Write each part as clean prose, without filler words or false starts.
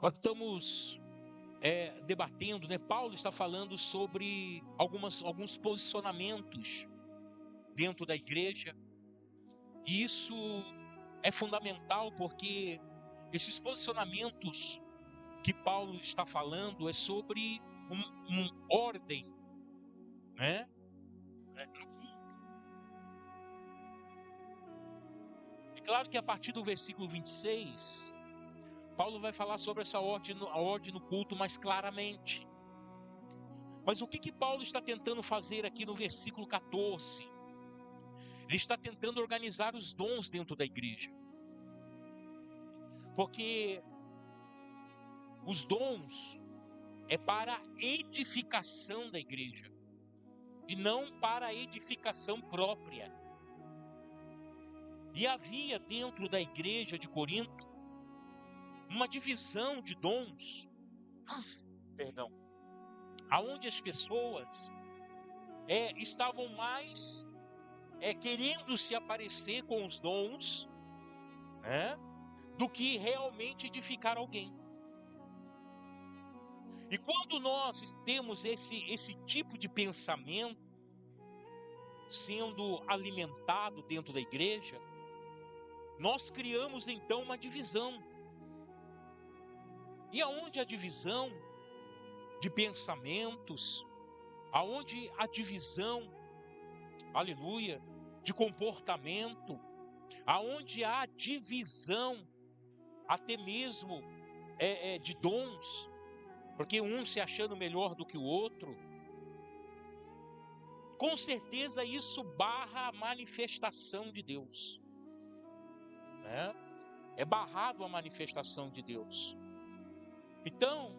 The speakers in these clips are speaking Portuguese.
Nós estamos debatendo, né? Paulo está falando sobre alguns posicionamentos dentro da igreja. E isso é fundamental porque esses posicionamentos que Paulo está falando é sobre uma ordem, né? É claro que a partir do versículo 26, Paulo vai falar sobre essa ordem, a ordem no culto mais claramente. Mas o que Paulo está tentando fazer aqui no versículo 14? Ele está tentando organizar os dons dentro da igreja. Porque os dons é para a edificação da igreja e não para a edificação própria. E havia dentro da igreja de Corinto uma divisão de dons, aonde as pessoas estavam mais querendo se aparecer com os dons, do que realmente edificar alguém. E quando nós temos esse tipo de pensamento sendo alimentado dentro da igreja, nós criamos então uma divisão. E aonde a divisão de pensamentos, aonde a divisão, aleluia, de comportamento, aonde há divisão até mesmo de dons, porque um se achando melhor do que o outro, com certeza isso barra a manifestação de Deus, é barrado a manifestação de Deus. Então,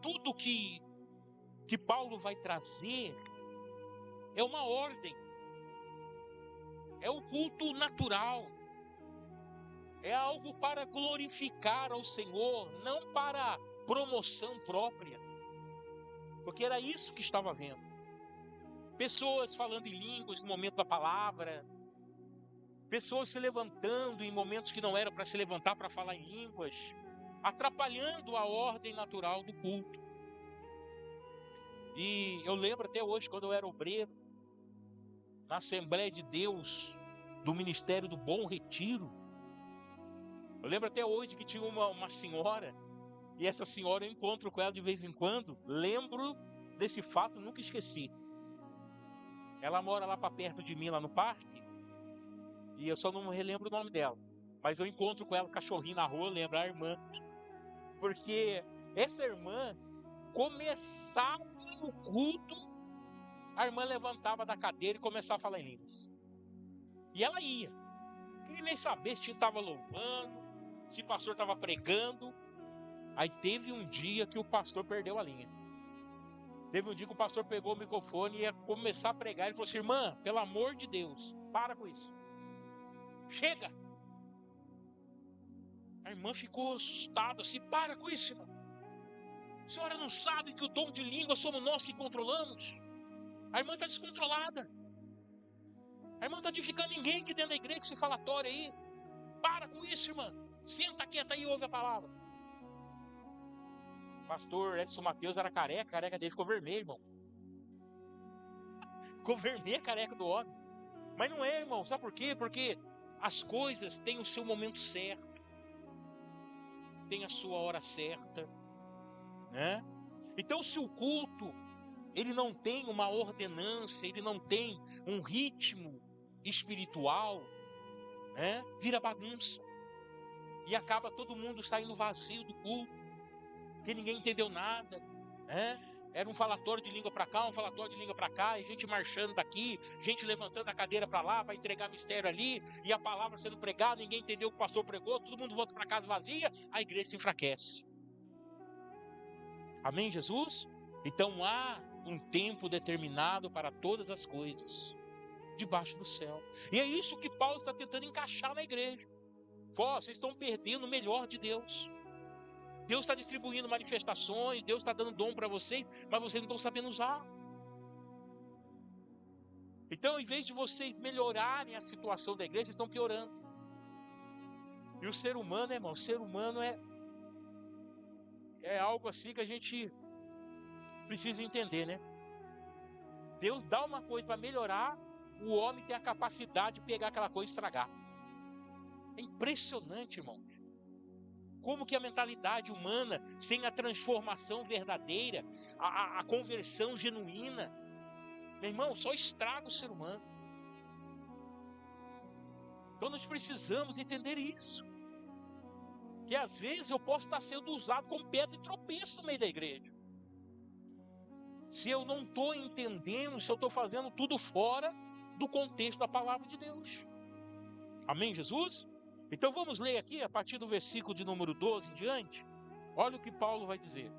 tudo que Paulo vai trazer é uma ordem, é o culto natural, é algo para glorificar ao Senhor, não para promoção própria, porque era isso que estava havendo. Pessoas falando em línguas no momento da palavra, pessoas se levantando em momentos que não era para se levantar para falar em línguas, atrapalhando a ordem natural do culto. E eu lembro até hoje, quando eu era obreiro, na Assembleia de Deus, do Ministério do Bom Retiro, eu lembro até hoje que tinha uma senhora, e essa senhora eu encontro com ela de vez em quando, lembro desse fato, nunca esqueci. Ela mora lá para perto de mim, lá no parque, e eu só não relembro o nome dela, mas eu encontro com ela, cachorrinho na rua, lembro, a irmã, porque essa irmã começava o culto, a irmã levantava da cadeira e começava a falar em línguas. E ela ia. Não queria nem saber se estava louvando, se o pastor estava pregando. Aí teve um dia que o pastor perdeu a linha. Teve um dia que o pastor pegou o microfone e ia começar a pregar. Ele falou assim: irmã, pelo amor de Deus, para com isso. Chega! A irmã ficou assustada assim: para com isso, irmão. A senhora não sabe que o dom de língua somos nós que controlamos? A irmã está descontrolada. A irmã não está edificando ninguém aqui dentro da igreja com esse falatório aí. Para com isso, irmã. Senta quieta aí e ouve a palavra. O pastor Edson Mateus era careca, a careca dele ficou vermelho, irmão. Ficou vermelha a careca do homem. Mas não é, irmão. Sabe por quê? Porque as coisas têm o seu momento certo. Tem a sua hora certa. Então, se o culto ele não tem uma ordenância, ele não tem um ritmo espiritual, vira bagunça. E acaba todo mundo saindo vazio do culto, porque ninguém entendeu nada. Era um falatório de língua para cá, um falatório de língua para cá, e gente marchando daqui, gente levantando a cadeira para lá, para entregar mistério ali, e a palavra sendo pregada, ninguém entendeu o que o pastor pregou, todo mundo volta para casa vazia, a igreja se enfraquece. Amém, Jesus? Então há um tempo determinado para todas as coisas debaixo do céu. E é isso que Paulo está tentando encaixar na igreja. Vocês estão perdendo o melhor de Deus. Deus está distribuindo manifestações, Deus está dando dom para vocês, mas vocês não estão sabendo usar. Então, em vez de vocês melhorarem a situação da igreja, vocês estão piorando. E o ser humano, irmão, o ser humano é algo assim que a gente precisa entender, né? Deus dá uma coisa para melhorar, o homem tem a capacidade de pegar aquela coisa e estragar. É impressionante, irmão. Como que a mentalidade humana, sem a transformação verdadeira, a conversão genuína, meu irmão, só estraga o ser humano. Então nós precisamos entender isso. Que às vezes eu posso estar sendo usado como pedra de tropeço no meio da igreja. Se eu não estou entendendo, se eu estou fazendo tudo fora do contexto da palavra de Deus. Amém, Jesus? Então vamos ler aqui, a partir do versículo de número 12 em diante. Olha o que Paulo vai dizer.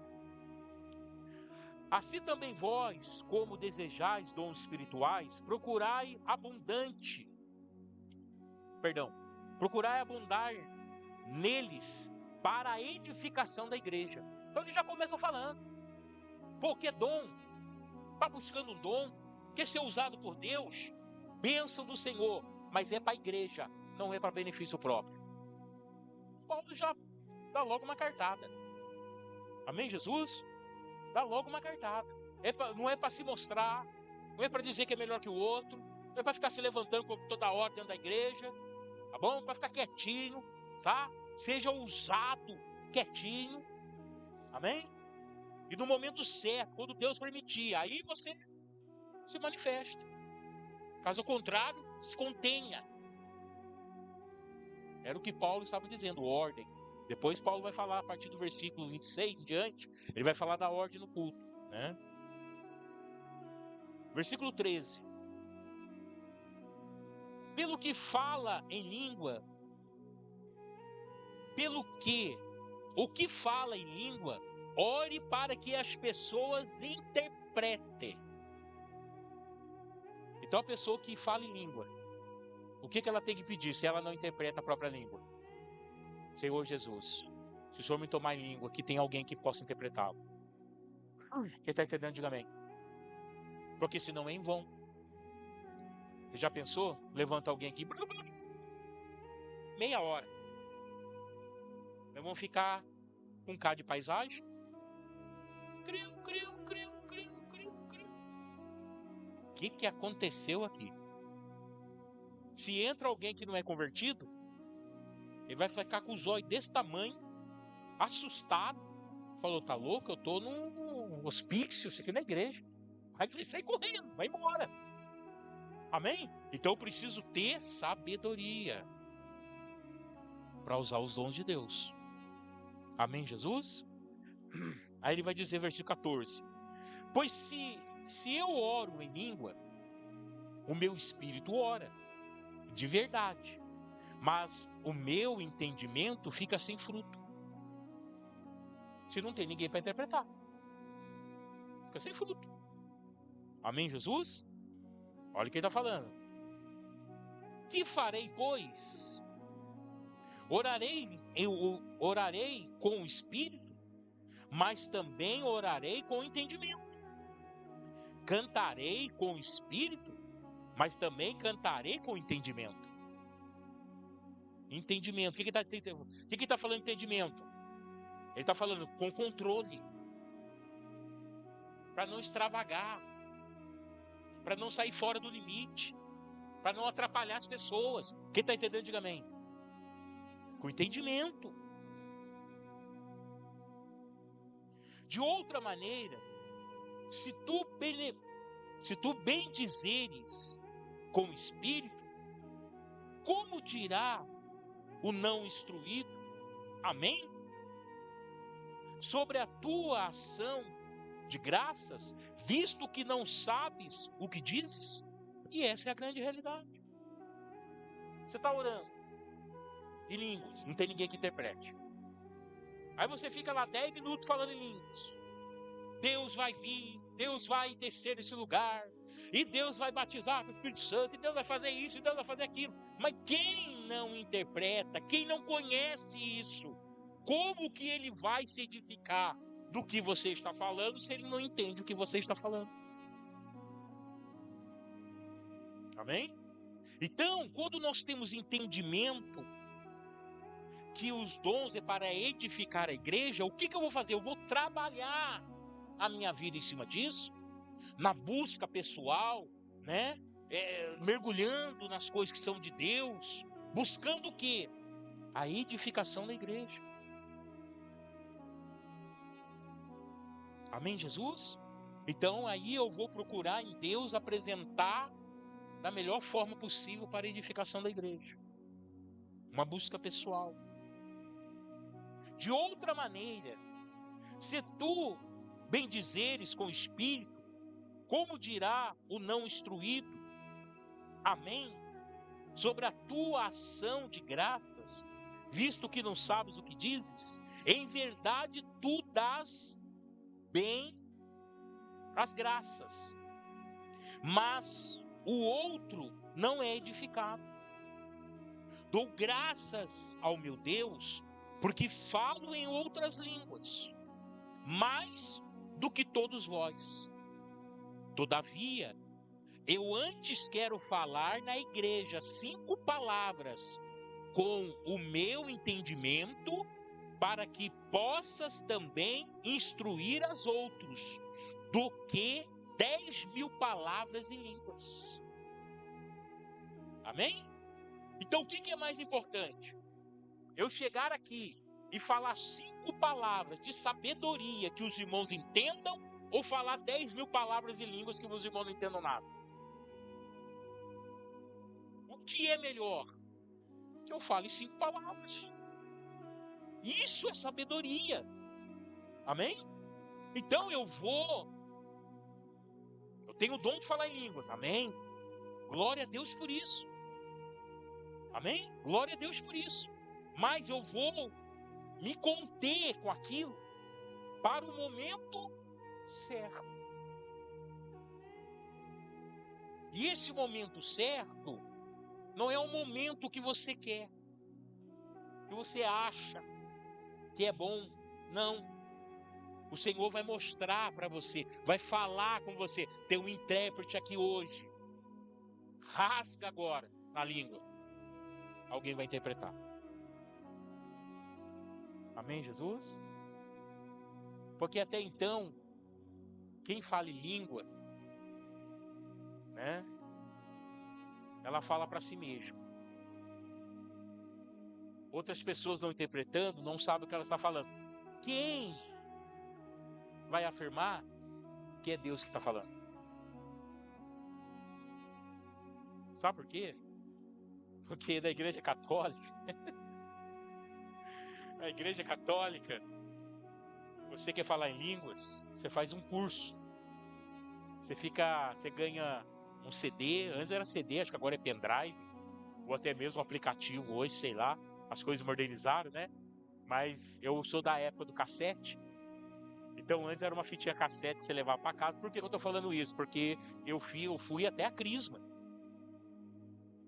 Assim também vós, como desejais dons espirituais, procurai abundar neles para a edificação da igreja. Então ele já começa falando. Pô, que dom? Está buscando um dom? Quer ser usado por Deus? Bênção do Senhor, mas é para a igreja, não é para benefício próprio. Paulo já dá logo uma cartada. Amém, Jesus? Dá logo uma cartada. Não é para se mostrar, não é para dizer que é melhor que o outro, não é para ficar se levantando toda hora dentro da igreja, tá bom? Para ficar quietinho, tá? Seja usado quietinho, amém? E no momento certo, quando Deus permitir, aí você se manifesta. Caso contrário, se contenha. Era o que Paulo estava dizendo, ordem. Depois Paulo vai falar, a partir do versículo 26 em diante, ele vai falar da ordem no culto, né? Versículo 13. Pelo que fala em língua, o que fala em língua, ore para que as pessoas interpretem. Então a pessoa que fala em língua, o que ela tem que pedir se ela não interpreta a própria língua? Senhor Jesus, se o Senhor me tomar em língua, que tem alguém que possa interpretá-lo. Quem está entendendo, diga amém. Porque senão é em vão. Você já pensou? Levanta alguém aqui, meia hora. Nós vamos ficar com um K de paisagem. Criu. O que aconteceu aqui? Se entra alguém que não é convertido, ele vai ficar com os olhos desse tamanho, assustado. Falou, tá louco? Eu tô num hospício, isso aqui na igreja. Vai sair correndo, vai embora. Amém? Então eu preciso ter sabedoria para usar os dons de Deus. Amém, Jesus? Aí ele vai dizer, versículo 14. Pois se eu oro em língua, o meu espírito ora, de verdade. Mas o meu entendimento fica sem fruto. Se não tem ninguém para interpretar, fica sem fruto. Amém, Jesus? Olha o que ele está falando. Que farei, pois? Orarei com o espírito, mas também orarei com o entendimento. Cantarei com o espírito, mas também cantarei com o entendimento. Entendimento. O que ele está falando entendimento? Ele está falando com controle. Para não extravagar. Para não sair fora do limite. Para não atrapalhar as pessoas. Quem está entendendo, diga amém. Com entendimento. De outra maneira, se tu bendizeres com o espírito, como dirá o não instruído? Amém? Sobre a tua ação de graças, visto que não sabes o que dizes. E essa é a grande realidade. Você está orando em línguas, não tem ninguém que interprete. Aí você fica lá 10 minutos falando em línguas. Deus vai vir, Deus vai descer nesse lugar, e Deus vai batizar com o Espírito Santo, e Deus vai fazer isso, e Deus vai fazer aquilo. Mas quem não interpreta, quem não conhece isso, como que ele vai se edificar do que você está falando, se ele não entende o que você está falando? Amém? Então, quando nós temos entendimento, que os dons é para edificar a igreja, o que eu vou fazer? Eu vou trabalhar a minha vida em cima disso, na busca pessoal, né? Mergulhando nas coisas que são de Deus, buscando o quê? A edificação da igreja. Amém, Jesus? Então aí eu vou procurar em Deus apresentar da melhor forma possível para a edificação da igreja. Uma busca pessoal. De outra maneira, se tu bendizeres com o Espírito, como dirá o não instruído? Amém? Sobre a tua ação de graças, visto que não sabes o que dizes, em verdade tu dás bem as graças, mas o outro não é edificado. Dou graças ao meu Deus, porque falo em outras línguas, mais do que todos vós. Todavia, eu antes quero falar na igreja 5 palavras com o meu entendimento, para que possas também instruir as outros, do que 10.000 palavras em línguas. Amém? Então o que é mais importante? Eu chegar aqui e falar 5 palavras de sabedoria que os irmãos entendam, ou falar 10.000 palavras em línguas que os irmãos não entendam nada? O que é melhor? Que eu fale 5 palavras. Isso é sabedoria. Amém? Então eu tenho o dom de falar em línguas. Amém? Glória a Deus por isso. Amém? Glória a Deus por isso. Mas eu vou me conter com aquilo para o momento certo. E esse momento certo não é o momento que você quer, que você acha que é bom. Não. O Senhor vai mostrar para você, vai falar com você. Tem um intérprete aqui hoje. Rasga agora na língua. Alguém vai interpretar. Amém, Jesus? Porque até então, quem fala em língua, né? Ela fala para si mesma. Outras pessoas não interpretando, não sabem o que ela está falando. Quem vai afirmar que é Deus que está falando? Sabe por quê? Porque na Igreja Católica, na Igreja Católica, você quer falar em línguas, você faz um curso. Você ganha um CD, antes era CD, acho que agora é pendrive, ou até mesmo um aplicativo hoje, sei lá, as coisas modernizaram, né? Mas eu sou da época do cassete. Então antes era uma fitinha cassete que você levava para casa. Por que eu tô falando isso? Porque eu fui até a crisma,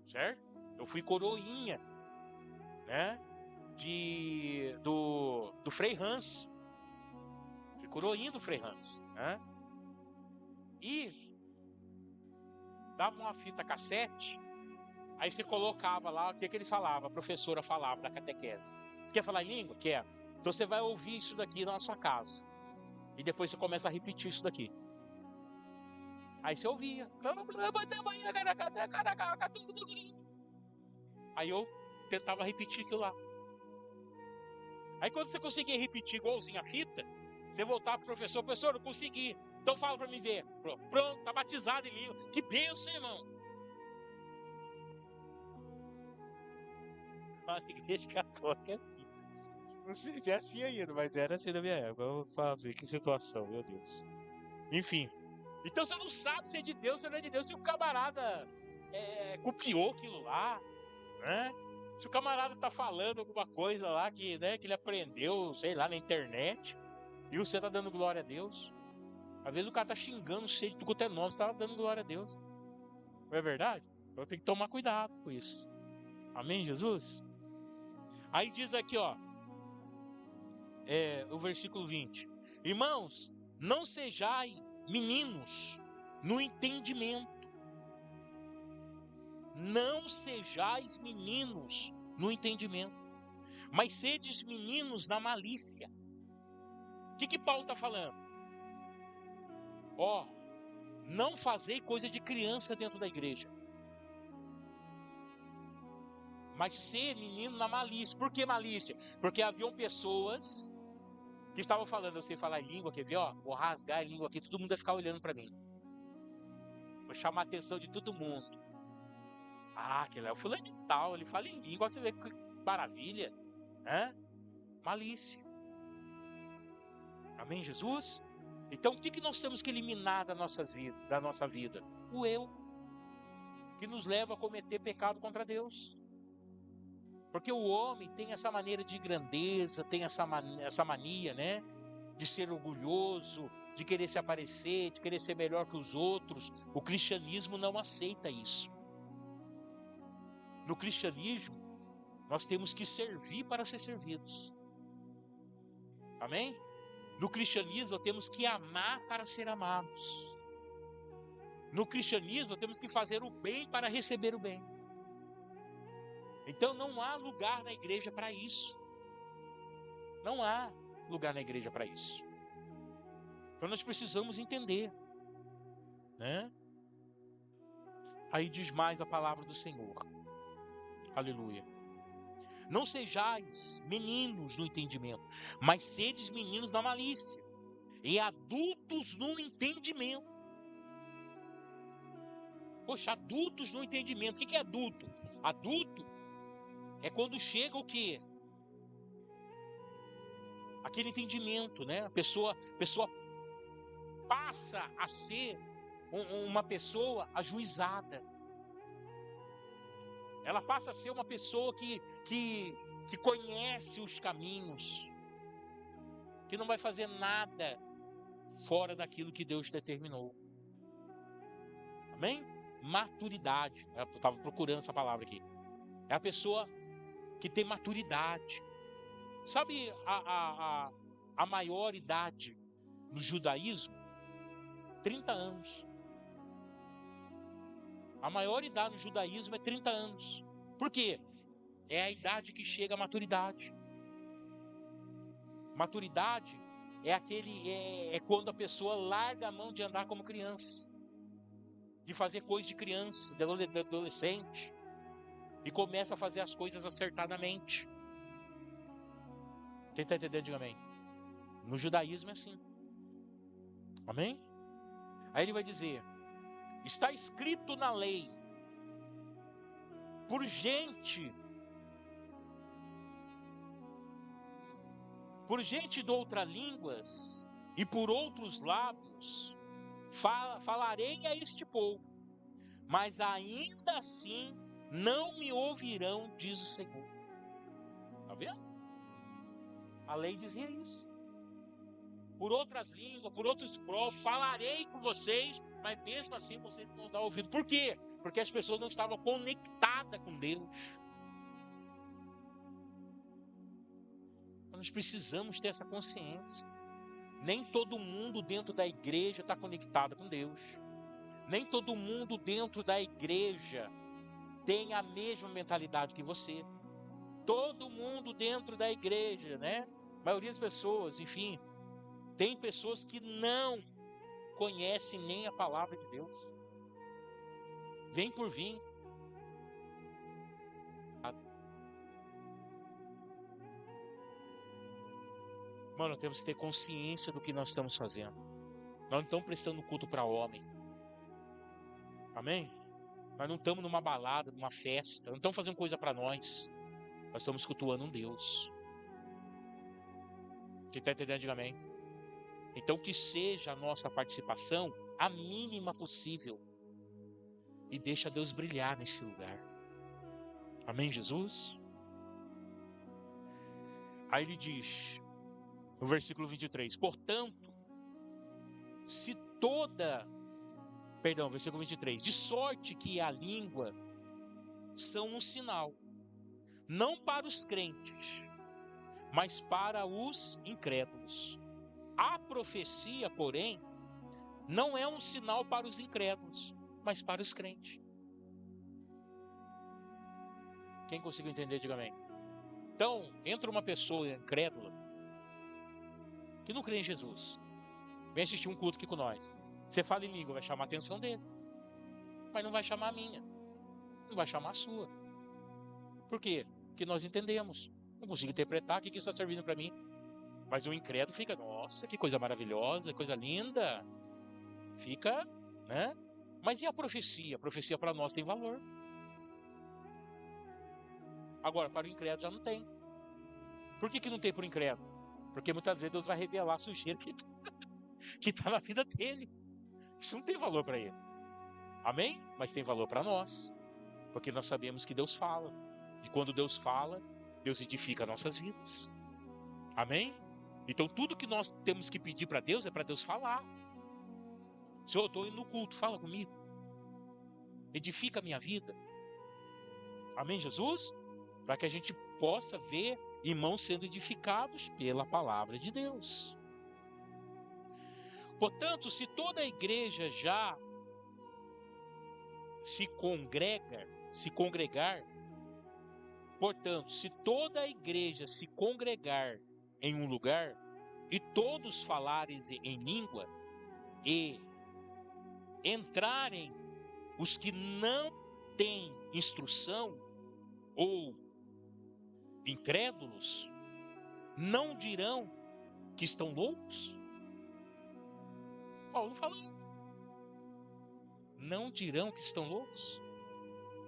certo? Eu fui coroinha, né? Do Frei Hans. Fui coroinha do Frei Hans, né? E dava uma fita cassete, aí você colocava lá o que eles falavam, a professora falava da catequese. Você quer falar em língua? Quer. Então você vai ouvir isso daqui na sua casa. E depois você começa a repetir isso daqui. Aí você ouvia. Aí eu tentava repetir aquilo lá. Aí quando você conseguia repetir igualzinho a fita, você voltava pro professor, eu consegui. Então fala para mim ver. Pronto, tá batizado em língua. Que bênção, irmão. A Igreja Católica é assim. Não sei se é assim ainda, mas era assim na minha época. Eu vou falar pra você, que situação, meu Deus. Enfim. Então você não sabe se é de Deus ou não é de Deus. Se o camarada copiou aquilo lá, né? Se o camarada tá falando alguma coisa lá que, né, que ele aprendeu, sei lá, na internet, e você tá dando glória a Deus. Às vezes o cara tá xingando você de tudo quanto é nome, você tá dando glória a Deus. Não é verdade? Então tem que tomar cuidado com isso. Amém, Jesus? Aí diz aqui, ó, o versículo 20. Irmãos, não sejai meninos no entendimento. Não sejais meninos no entendimento, Mas sedes meninos na malícia. O que Paulo está falando? Ó, não fazei coisa de criança dentro da igreja. Mas ser menino na malícia. Por que malícia? Porque haviam pessoas que estavam falando, eu sei falar em língua, quer ver, ó, vou rasgar a língua aqui, todo mundo vai ficar olhando para mim. Vou chamar a atenção de todo mundo. Ah, aquele é o fulano de tal, ele fala em língua, você vê que maravilha. Malícia. Amém, Jesus? Então, o que nós temos que eliminar da nossa vida? O eu, que nos leva a cometer pecado contra Deus. Porque o homem tem essa maneira de grandeza, tem essa mania, né? De ser orgulhoso, de querer se aparecer, de querer ser melhor que os outros. O cristianismo não aceita isso. No cristianismo, nós temos que servir para ser servidos. Amém? No cristianismo, nós temos que amar para ser amados. No cristianismo, nós temos que fazer o bem para receber o bem. Então não há lugar na igreja para isso. Não há lugar na igreja para isso. Então nós precisamos entender, né? Aí diz mais a palavra do Senhor. Aleluia. Não sejais meninos no entendimento, mas sedes meninos na malícia, e adultos no entendimento. Poxa, adultos no entendimento. O que é adulto? Adulto é quando chega o quê? Aquele entendimento, né? A pessoa passa a ser uma pessoa ajuizada. Ela passa a ser uma pessoa que conhece os caminhos, que não vai fazer nada fora daquilo que Deus determinou. Amém? Maturidade. Eu estava procurando essa palavra aqui. É a pessoa que tem maturidade. Sabe a maior idade no judaísmo? 30 anos. A maior idade no judaísmo é 30 anos. Por quê? É a idade que chega à maturidade. Maturidade é quando a pessoa larga a mão de andar como criança, de fazer coisas de criança, de adolescente, e começa a fazer as coisas acertadamente. Quem está entendendo, diga amém. No judaísmo é assim. Amém? Aí ele vai dizer: está escrito na lei, por gente de outras línguas e por outros lábios, falarei a este povo, mas ainda assim não me ouvirão, diz o Senhor. Está vendo? A lei dizia isso. Por outras línguas, por outros povos, falarei com vocês, mas mesmo assim vocês não vão dar ouvido. Por quê? Porque as pessoas não estavam conectadas com Deus. Nós precisamos ter essa consciência. Nem todo mundo dentro da igreja está conectado com Deus. Nem todo mundo dentro da igreja tem a mesma mentalidade que você. Todo mundo dentro da igreja, né? A maioria das pessoas, enfim, tem pessoas que não conhecem nem a palavra de Deus. Vem por vir. Mano, nós temos que ter consciência do que nós estamos fazendo. Nós não estamos prestando culto para homem. Amém? Nós não estamos numa balada, numa festa. Não estamos fazendo coisa para nós. Nós estamos cultuando um Deus. Quem está entendendo, diga amém. Então que seja a nossa participação a mínima possível. E deixa Deus brilhar nesse lugar. Amém, Jesus? Aí ele diz, no versículo 23, portanto, versículo 23, de sorte que a língua são um sinal, não para os crentes, mas para os incrédulos. A profecia, porém, não é um sinal para os incrédulos, mas para os crentes. Quem conseguiu entender, diga amém. Então, entra uma pessoa incrédula, que não crê em Jesus, vem assistir um culto aqui com nós. Você fala em língua, vai chamar a atenção dele, mas não vai chamar a minha, não vai chamar a sua. Por quê? Porque nós entendemos. Não consigo interpretar o que isso está servindo para mim. Mas o incrédulo fica, nossa, que coisa maravilhosa, coisa linda. Fica, né? Mas e a profecia? A profecia para nós tem valor. Agora, para o incrédulo já não tem. Por que não tem para o incrédulo? Porque muitas vezes Deus vai revelar a sujeira que está na vida dele. Isso não tem valor para ele. Amém? Mas tem valor para nós. Porque nós sabemos que Deus fala. E quando Deus fala, Deus edifica nossas vidas. Amém? Então tudo que nós temos que pedir para Deus é para Deus falar. Senhor, eu estou indo no culto, fala comigo. Edifica a minha vida. Amém, Jesus? Para que a gente possa ver irmãos sendo edificados pela palavra de Deus. Portanto, se toda a igreja já se congregar, portanto, se toda a igreja se congregar em um lugar e todos falarem em língua e entrarem os que não têm instrução ou incrédulos, não dirão que estão loucos? Paulo falou. Não dirão que estão loucos?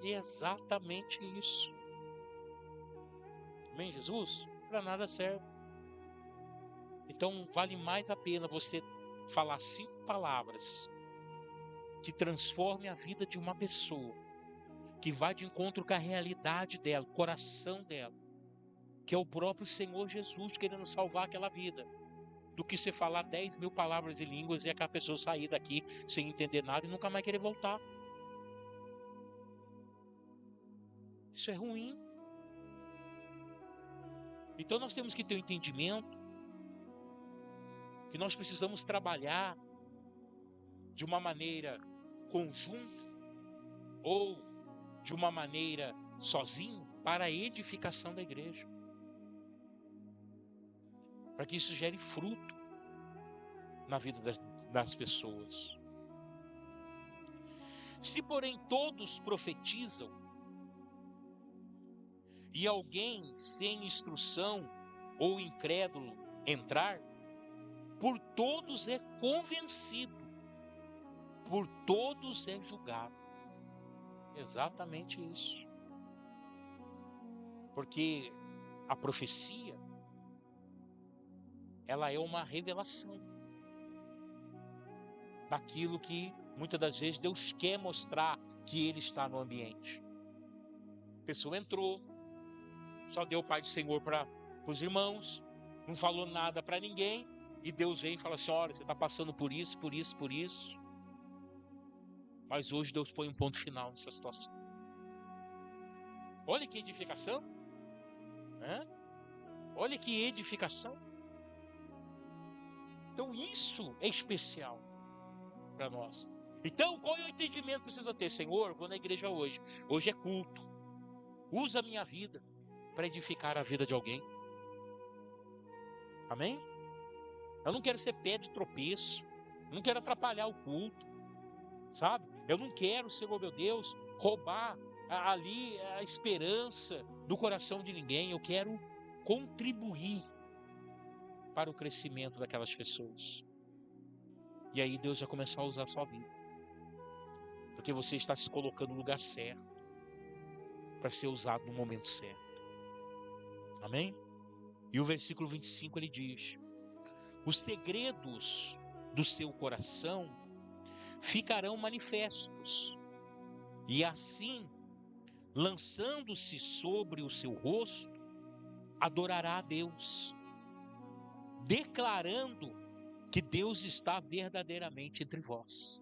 E é exatamente isso. Amém, Jesus? Para nada serve. Então vale mais a pena você falar 5 palavras que transformem a vida de uma pessoa, que vai de encontro com a realidade dela, o coração dela, que é o próprio Senhor Jesus querendo salvar aquela vida, do que você falar 10.000 palavras em línguas e aquela pessoa sair daqui sem entender nada e nunca mais querer voltar. Isso é ruim. Então nós temos que ter o entendimento que nós precisamos trabalhar de uma maneira conjunta ou de uma maneira sozinho para a edificação da igreja. Para que isso gere fruto na vida das pessoas. Se, porém, todos profetizam e alguém sem instrução ou incrédulo entrar, por todos é convencido, por todos é julgado. Exatamente isso. Porque a profecia, ela é uma revelação daquilo que muitas das vezes Deus quer mostrar que Ele está no ambiente. A pessoa entrou, só deu o Pai do Senhor para os irmãos, não falou nada para ninguém, e Deus vem e fala assim, olha, você está passando por isso, por isso, por isso. Mas hoje Deus põe um ponto final nessa situação. Olha que edificação. Né? Olha que edificação. Então isso é especial para nós. Então qual é o entendimento que precisa ter? Senhor, vou na igreja hoje. Hoje é culto. Usa a minha vida para edificar a vida de alguém. Amém? Eu não quero ser pé de tropeço. Eu não quero atrapalhar o culto. Sabe? Eu não quero, Senhor meu Deus, roubar ali a esperança do coração de ninguém. Eu quero contribuir para o crescimento daquelas pessoas. E aí Deus vai começar a usar a sua vida. Porque você está se colocando no lugar certo para ser usado no momento certo. Amém? E o versículo 25 ele diz: os segredos do seu coração ficarão manifestos, e assim, lançando-se sobre o seu rosto, adorará a Deus, declarando que Deus está verdadeiramente entre vós.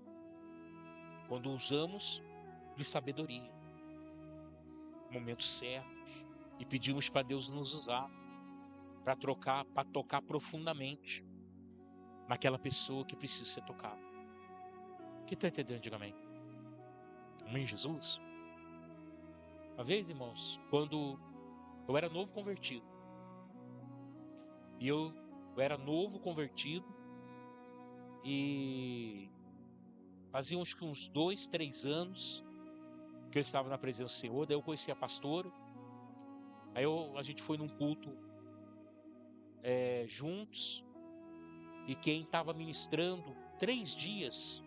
Quando usamos de sabedoria, momentos certos, e pedimos para Deus nos usar para tocar profundamente naquela pessoa que precisa ser tocada. Quem está entendendo? Diga amém. Amém, Jesus? Uma vez, irmãos, quando Eu era novo convertido. E eu era novo convertido. E fazia uns 2, 3 anos que eu estava na presença do Senhor. Daí eu conheci a pastora. Aí a gente foi num culto juntos. E quem estava ministrando 3 dias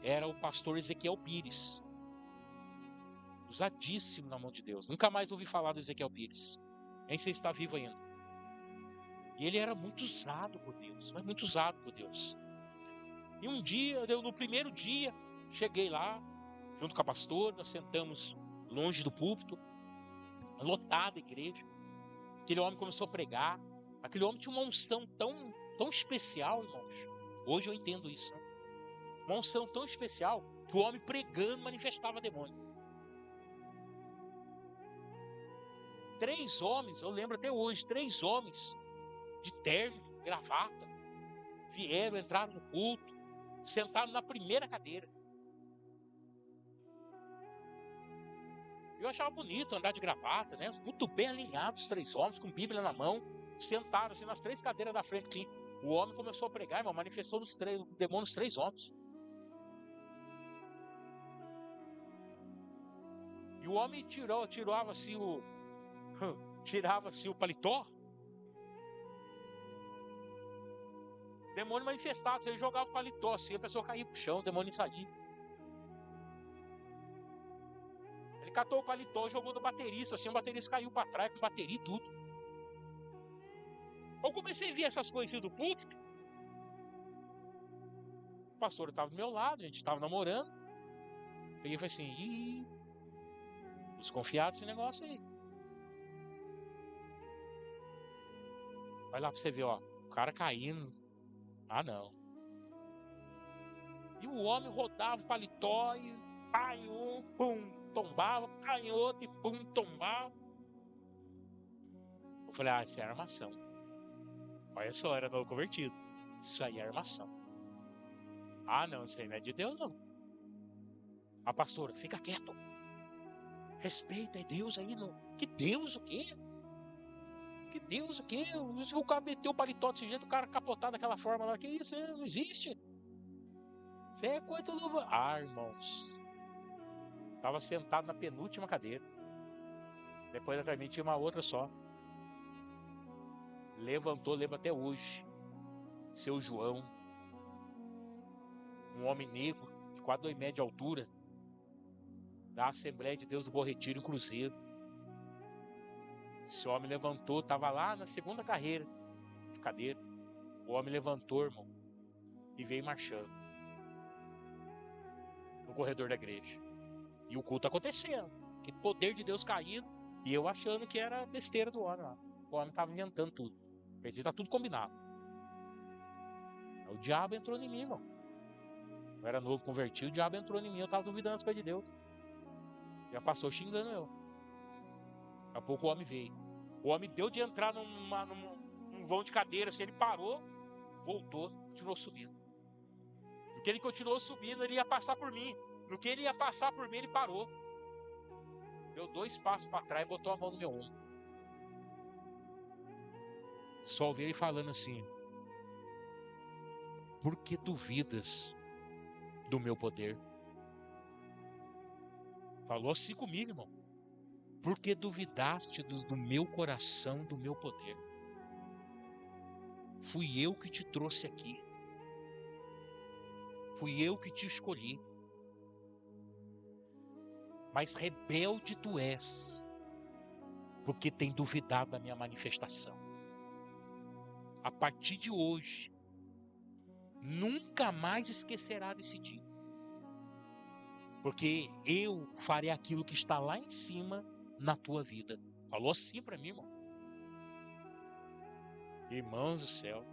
era o pastor Ezequiel Pires. Usadíssimo na mão de Deus. Nunca mais ouvi falar do Ezequiel Pires. Nem sei se está vivo ainda. E ele era muito usado por Deus. Mas muito usado por Deus. E um dia, no primeiro dia, cheguei lá, junto com a pastora, nós sentamos longe do púlpito, lotada a igreja. Aquele homem começou a pregar. Aquele homem tinha uma unção tão especial, irmãos. Hoje eu entendo isso, né? Uma unção tão especial que o homem pregando manifestava demônio. 3 homens, eu lembro até hoje, 3 homens de terno, gravata, vieram, entraram no culto, sentaram na primeira cadeira. Eu achava bonito andar de gravata, né? Muito bem alinhados, 3 homens, com Bíblia na mão, sentaram assim nas 3 cadeiras da frente. O homem começou a pregar, irmão, manifestou o demônio nos 3 homens. E o homem tirava-se o paletó. Demônio manifestado, ele jogava o paletó assim, a pessoa caía pro chão, o demônio saía. Ele catou o paletó, jogou no baterista, assim, o baterista caiu para trás, com bateria e tudo. Eu comecei a ver essas coisas do púlpito. O pastor estava do meu lado, a gente estava namorando. Peguei e falei assim, desconfiado desse negócio aí. Vai lá pra você ver, ó, o cara caindo. Ah, não. E o homem rodava o paletó e pai, pum, tombava, cai outro e pum, tombava. Eu falei, isso é armação. Olha só, era novo convertido. Isso aí é armação. Ah, não, isso aí não é de Deus, não. A pastora, fica quieto. Respeita, é Deus aí, não. Que Deus o quê? Que Deus o quê? Se o cara meteu o paletó desse jeito, o cara capotar daquela forma lá, que isso? Não existe. Isso é coisa do... irmãos. Estava sentado na penúltima cadeira. Depois atrás de mim tinha uma outra só. Levantou, lembra até hoje. Seu João. Um homem negro, de quase 2 metros de altura. Da Assembleia de Deus do Bom Retiro, em Cruzeiro. Esse homem levantou, estava lá na segunda cadeira. O homem levantou, irmão, e veio marchando no corredor da igreja. E o culto acontecendo. Que poder de Deus caindo. E eu achando que era besteira do homem lá. O homem estava inventando tudo. Está tudo combinado. O diabo entrou em mim, irmão. Eu era novo convertido, o diabo entrou em mim. Eu estava duvidando das coisas de Deus. Já passou xingando eu. Daqui a pouco o homem veio. O homem deu de entrar num vão de cadeira, assim, ele parou, voltou, continuou subindo. No que ele continuou subindo, ele ia passar por mim. No que ele ia passar por mim, ele parou. Deu 2 passos para trás e botou a mão no meu ombro. Só ouvi ele falando assim: por que duvidas do meu poder? Falou assim comigo, irmão. Por que duvidaste do meu coração, do meu poder? Fui eu que te trouxe aqui. Fui eu que te escolhi. Mas rebelde tu és, porque tem duvidado da minha manifestação. A partir de hoje, nunca mais esquecerá desse dia. Porque eu farei aquilo que está lá em cima na tua vida. Falou assim para mim, irmão. Irmãos do céu.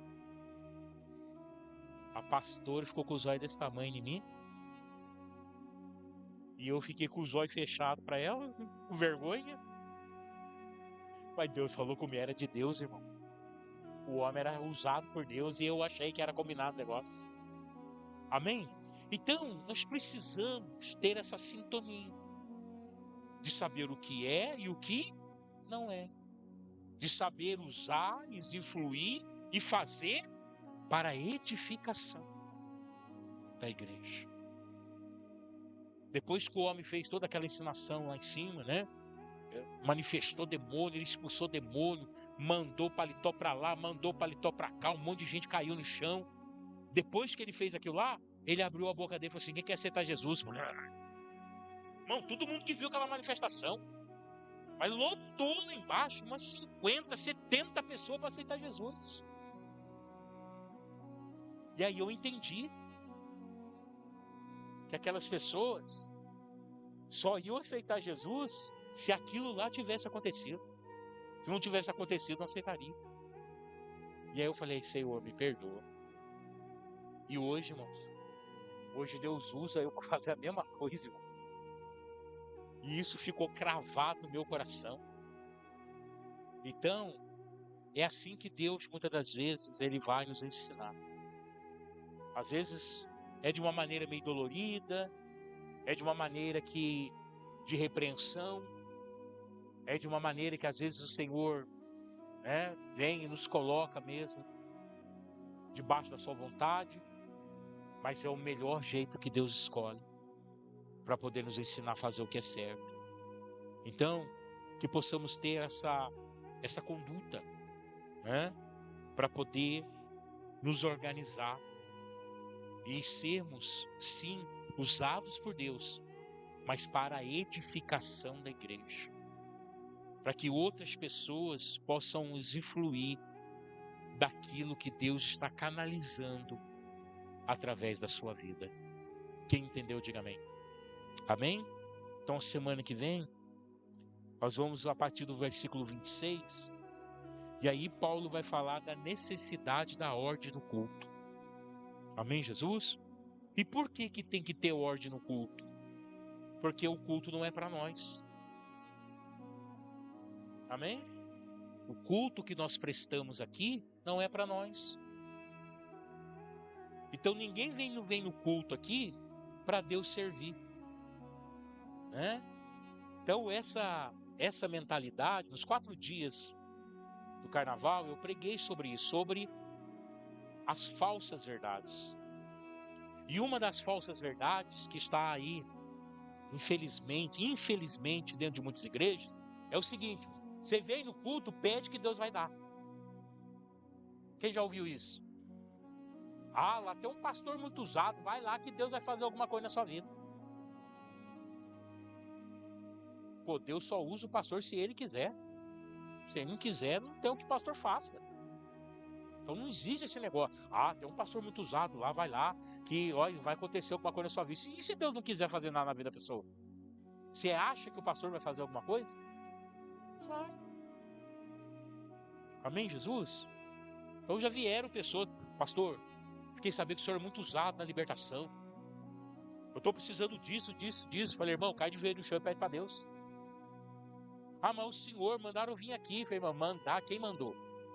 A pastora ficou com os olhos desse tamanho em mim. E eu fiquei com os olhos fechados para ela, com vergonha. Mas Deus falou comigo, era de Deus, irmão. O homem era usado por Deus e eu achei que era combinado o negócio. Amém? Então, nós precisamos ter essa sintonia de saber o que é e o que Não é. De saber usar, usufruir e fazer para a edificação da igreja. Depois que o homem fez toda aquela ensinação lá em cima, né? Manifestou demônio, ele expulsou demônio, mandou paletó para lá, mandou paletó para cá, um monte de gente caiu no chão. Depois que ele fez aquilo lá, ele abriu a boca dele e falou assim: quem quer aceitar Jesus? Irmão, todo mundo que viu aquela manifestação, mas lotou lá embaixo umas 50, 70 pessoas para aceitar Jesus. E aí eu entendi que aquelas pessoas só iam aceitar Jesus se aquilo lá tivesse acontecido. Se não tivesse acontecido, não aceitaria. E aí eu falei: Senhor, me perdoa. E hoje, irmãos, hoje Deus usa eu para fazer a mesma coisa, irmão. E isso ficou cravado no meu coração. Então, é assim que Deus, muitas das vezes, Ele vai nos ensinar. Às vezes, é de uma maneira meio dolorida, é de uma maneira de repreensão, é de uma maneira que às vezes o Senhor, né, vem e nos coloca mesmo debaixo da sua vontade, mas é o melhor jeito que Deus escolhe para poder nos ensinar a fazer o que é certo. Então, que possamos ter essa conduta, né, para poder nos organizar e sermos, sim, usados por Deus, mas para a edificação da igreja, para que outras pessoas possam usufruir daquilo que Deus está canalizando através da sua vida. Quem entendeu, diga amém. Amém? Então, semana que vem, nós vamos a partir do versículo 26, e aí Paulo vai falar da necessidade da ordem no culto. Amém, Jesus? E por que tem que ter ordem no culto? Porque o culto não é para nós. Amém? O culto que nós prestamos aqui não é para nós. Então ninguém vem no culto aqui para Deus servir, né? Então essa mentalidade, nos 4 dias do carnaval, eu preguei sobre isso, sobre as falsas verdades. E uma das falsas verdades que está aí, infelizmente, dentro de muitas igrejas, é o seguinte: você vem no culto, pede que Deus vai dar. Quem já ouviu isso? Ah, lá tem um pastor muito usado, vai lá que Deus vai fazer alguma coisa na sua vida. Pô, Deus só usa o pastor se ele quiser. Se ele não quiser, não tem o que o pastor faça. Então não existe esse negócio. Ah, tem um pastor muito usado lá, vai lá, que olha, vai acontecer alguma coisa na sua vida. E se Deus não quiser fazer nada na vida da pessoa? Você acha que o pastor vai fazer alguma coisa? Não vai. Amém, Jesus? Então já vieram pessoas: pastor, fiquei sabendo que o senhor é muito usado na libertação. Eu estou precisando disso. Falei: irmão, cai de joelho no chão e pede para Deus. Ah, mas o senhor mandaram vir aqui. Falei: irmão, mandar, quem mandou?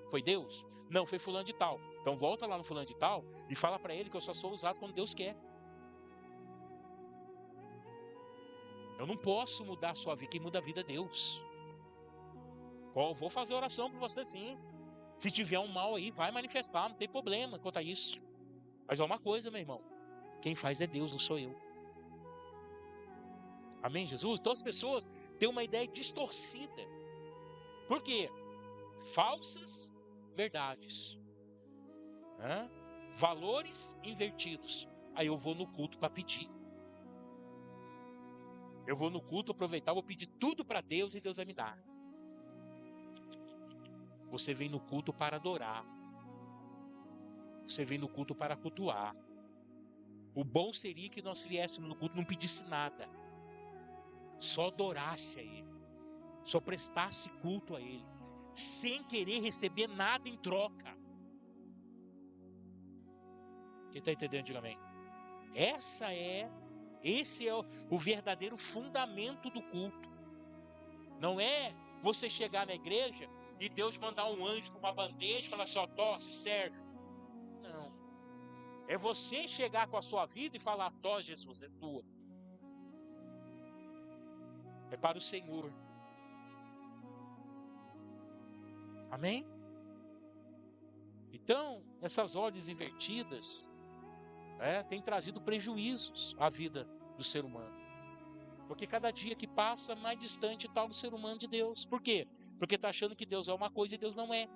Foi Deus? Não, foi fulano de tal. Então volta lá no fulano de tal e fala para ele que eu só sou usado quando Deus quer. Eu não posso mudar a sua vida, quem muda a vida é Deus. Vou fazer oração por você sim. Se tiver um mal aí, vai manifestar, não tem problema quanto a isso. Mas é uma coisa, meu irmão, quem faz é Deus, não sou eu. Amém, Jesus? Então as pessoas têm uma ideia distorcida. Por quê? Falsas verdades, valores invertidos. Aí eu vou no culto para pedir. Eu vou no culto aproveitar, vou pedir tudo para Deus e Deus vai me dar. Você vem no culto para adorar. Você vem no culto para cultuar. O bom seria que nós viéssemos no culto e não pedisse nada. Só adorasse a Ele. Só prestasse culto a Ele. Sem querer receber nada em troca. Quem está entendendo, diga amém. Esse é o verdadeiro fundamento do culto. Não é você chegar na igreja e Deus mandar um anjo com uma bandeja e falar assim: ó, tosse, serve. Não. É você chegar com a sua vida e falar: tó, Jesus, é tua. É para o Senhor. Amém? Então, essas ordens invertidas têm trazido prejuízos à vida do ser humano. Porque cada dia que passa, mais distante está o ser humano de Deus. Por quê? Porque está achando que Deus é uma coisa e Deus não é.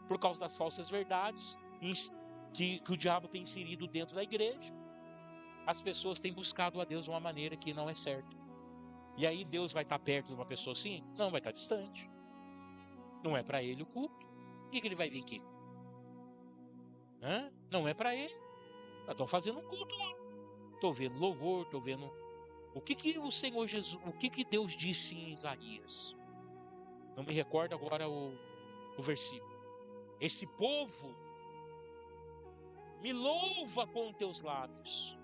Por causa das falsas verdades que o diabo tem inserido dentro da igreja. As pessoas têm buscado a Deus de uma maneira que não é certa. E aí Deus vai estar perto de uma pessoa assim? Não, vai estar distante. Não é para ele o culto. Por que ele vai vir aqui? Não é para ele. Estão fazendo um culto lá. Estou vendo louvor, estou vendo... O que o Senhor Jesus, o que Deus disse em Isaías? Não me recordo agora o versículo. Esse povo me louva com teus lábios,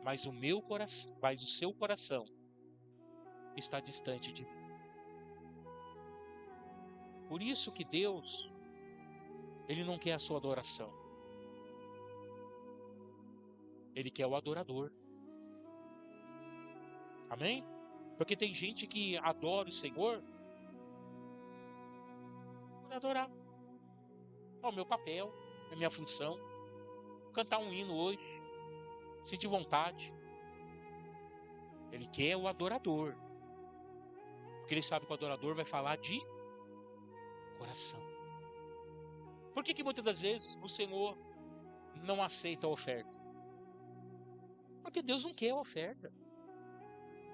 mas o seu coração está distante de mim. Por isso que Deus, Ele não quer a sua adoração. Ele quer o adorador. Amém? Porque tem gente que adora o Senhor por adorar. É o meu papel, é a minha função. Cantar um hino hoje, sentir vontade. Ele quer o adorador. Porque ele sabe que o adorador vai falar de coração. Por que muitas das vezes o Senhor não aceita a oferta? Porque Deus não quer a oferta.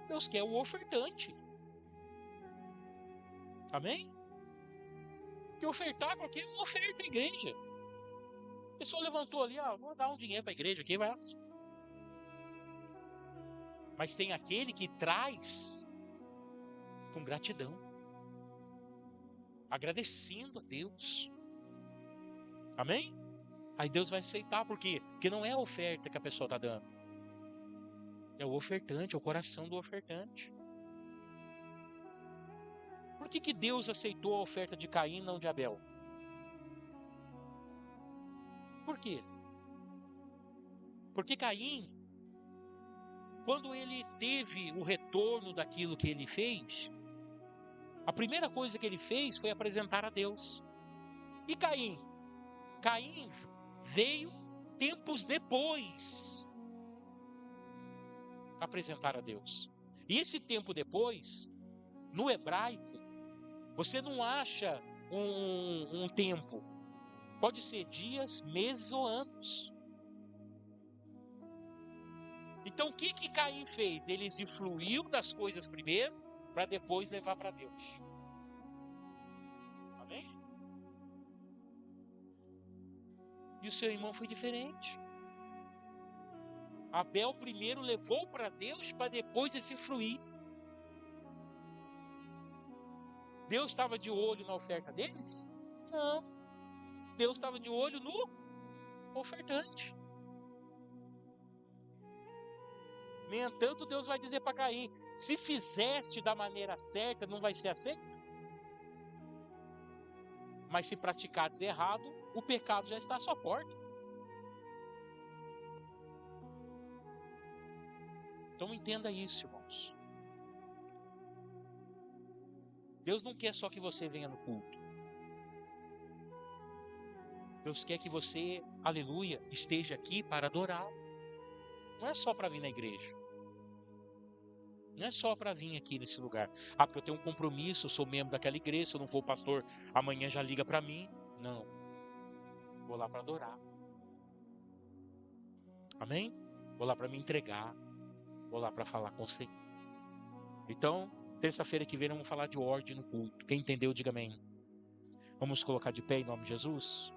Deus quer o ofertante. Amém? Que ofertar qualquer oferta à igreja. A pessoa levantou ali, vou dar um dinheiro para a igreja aqui, vai. Mas tem aquele que traz com gratidão, agradecendo a Deus. Amém? Aí Deus vai aceitar, por quê? Porque não é a oferta que a pessoa está dando. É o ofertante, é o coração do ofertante. Por que Deus aceitou a oferta de Caim e não de Abel? Por quê? Porque Caim, quando ele teve o retorno daquilo que ele fez, a primeira coisa que ele fez foi apresentar a Deus. E Caim? Caim veio tempos depois apresentar a Deus. E esse tempo depois, no hebraico, você não acha um tempo. Pode ser dias, meses ou anos. Então o que Caim fez? Ele usufruiu das coisas primeiro, para depois levar para Deus. Amém? E o seu irmão foi diferente. Abel primeiro levou para Deus, para depois usufruir. Deus estava de olho na oferta deles? Não. Deus estava de olho no ofertante. No entanto, Deus vai dizer para Caim: se fizeste da maneira certa, não vai ser aceito. Mas se praticares errado, o pecado já está à sua porta. Então entenda isso, irmãos. Deus não quer só que você venha no culto. Deus quer que você, aleluia, esteja aqui para adorar. Não é só para vir na igreja. Não é só para vir aqui nesse lugar. Porque eu tenho um compromisso, eu sou membro daquela igreja, se eu não for pastor, amanhã já liga para mim. Não. Vou lá para adorar. Amém? Vou lá para me entregar. Vou lá para falar com você. Então, terça-feira que vem vamos falar de ordem no culto. Quem entendeu, diga amém. Vamos colocar de pé em nome de Jesus.